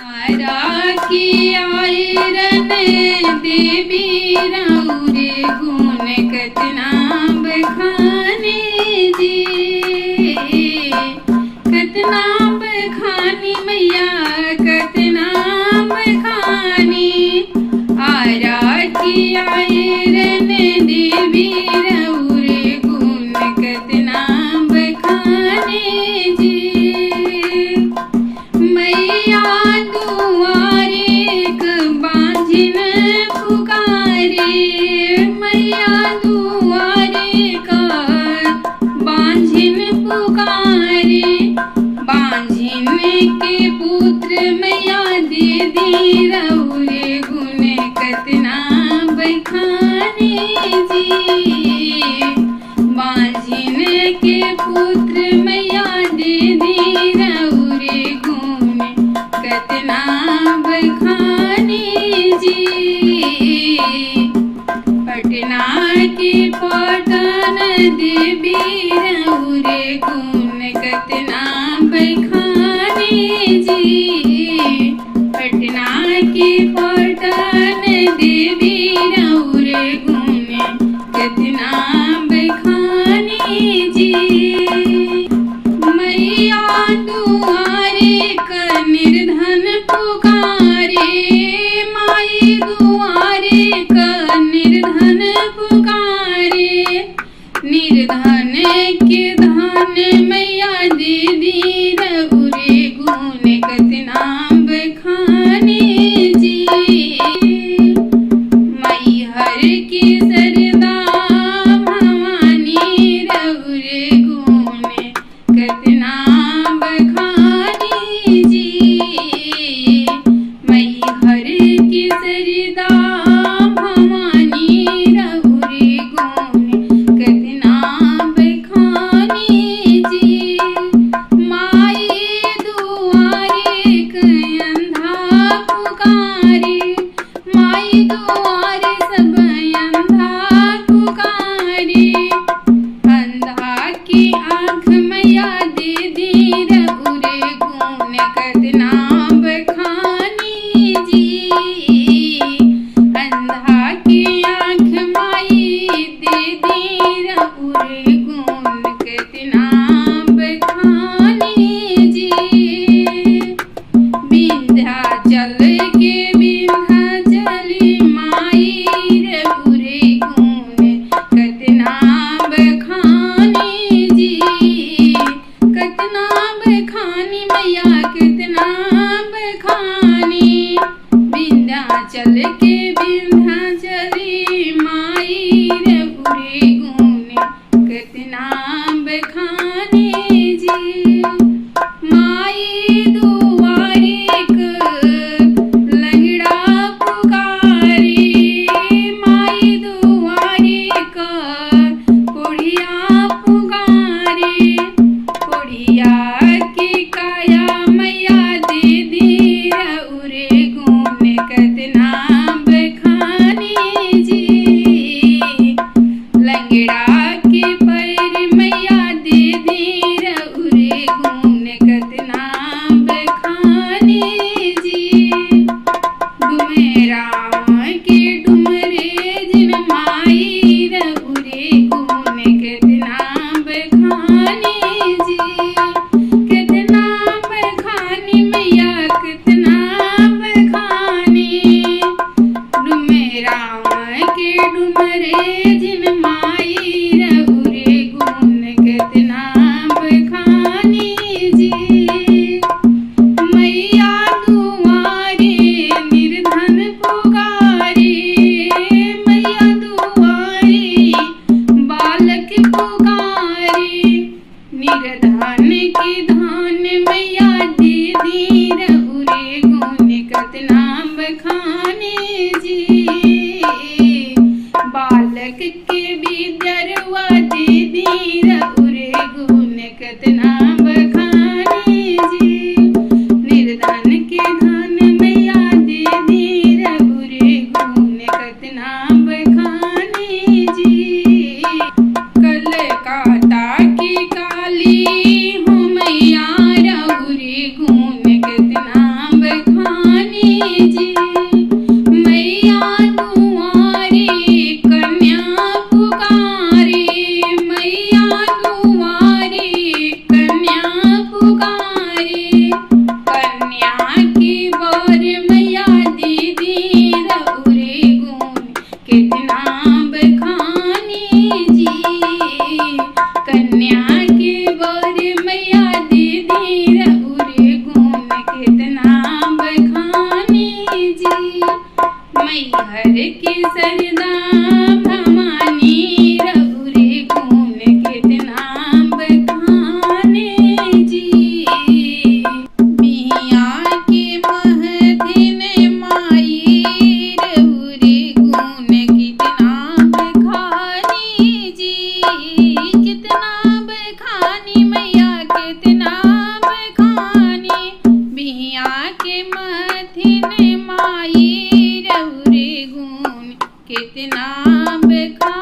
आरा की आयरन देवी राउरे गुण कतना बखाने जी, कतना बखानी मैया कतना बखानी। आरा की आयरन देवी राउरे गुण कतना बखाने जी। मैया दुआरे क बांझिन पुकारे, मैया दुआरे क बांझिन पुकारे। बांझिन के पुत्र मैया दे दी राउरे गुण कतना बखाने जी। बांझिन के पुत्र मैया दे दी राउरे गुण कतना बखाने जी। पटना के पटन देवी राउरे गुण कतना बखाने जी। पटना के पटन देवी राउरे गुण कतना बखाने जी। मैया दुआरे क निर्धन पुकारे, माई दुआरे क निर्धन पुकारे। निर्धन के धन मैया दे दी राउरे गुण कतना बखाने जी। मैहर की सरदा भवानी राउरे गुण कतना बखाने जी। मैहर की सरदा भवानी राउरे गुण कतना बखाने जी। माई दुआरे क अंधा पुकारे, माई दुआरे सब अंधा पुकारे। अंधा की आँख मैया दे दी राउरे गुण कतना बखाने जी। अंधा की आँख माई दे दी राउरे गुण कतना बखाने जी। विंध्याचल के विंध्याचली माई राउरे गुण कतना बखाने जी। कतना बखानी मैया कतना बखानी। विंध्याचल के विंध्याचली माई राउरे गुण कतना बखाने जी। माई दुआरे क लंगड़ा पुकारे, माई दुआरे क कोढ़िया पुकारे। कोढ़िया की काया मैया दे दी राउरे गुण कतना बखाने जी। लंगड़ा के पैर मैया दे दी राउरे गुण कतना बखाने जी। डुमरा के डुमरे जिन माई राउरे गुण कतना बखाने जी। कतना बखाने मैया कतना बखाने। डुमरा के डुमरे जिन माई राउरे गुण कतना बखाने जी। मैया दुआरे निर्धन पुकारे, मैया दुआरे बालक पुकारे। निर्धन के धन मैया दे दी राउरे गुण कतना बखाने जी। बालक के विद्यरवा दे दी राउरे गुण कतना बखाने जी। निर्धन के धन मैया दे दी राउरे गुण कतना बखाने जी। कलकत्ता की काली हो मैया राउरे गुण कतना बखाने जी। मैया दुआरे कन्या पुकारे, मैया दुआरे कन्या पुकारे। कन्या की बर मैया दीदी रउरे गुण कितना बखानी जी। कन्या के बर मैया दीदी रउरे गुण कितना बखानी जी। मैहर की सरदा भवानी रउरे गुण कितना बखाने जी। बिया के महथिन माई रउरे गुण कितना बखानी जी। कितना बखानी मैया कितना बखानी। बिया के महथिन माई रउरे गुण कितना बखानी।